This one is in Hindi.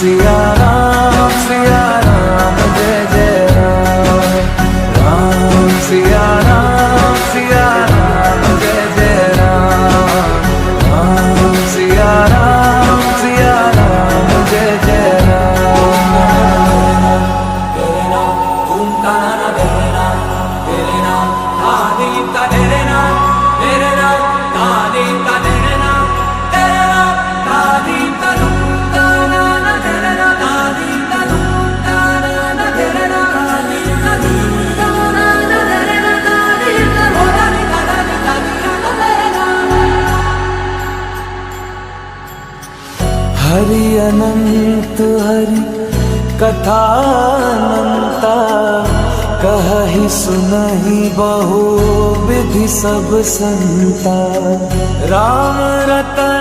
सिया राम जय जय राम। राम सिया राम जय जय राम। राम सिया राम जय जय राम। तेरे नाम ओम का नाना तेरे नाम आदि का तेरे नाम आदि का तेरे नाम आदि का नाना तेरे नाम आदि का नाना तेरे नाम आदि का नाना तेरे नाम आदि का होदानी का तेरे नाम। हरि अनंत हरि कथा अनंता, कहहि सुनहि बहु विधि सब संता। राम रतन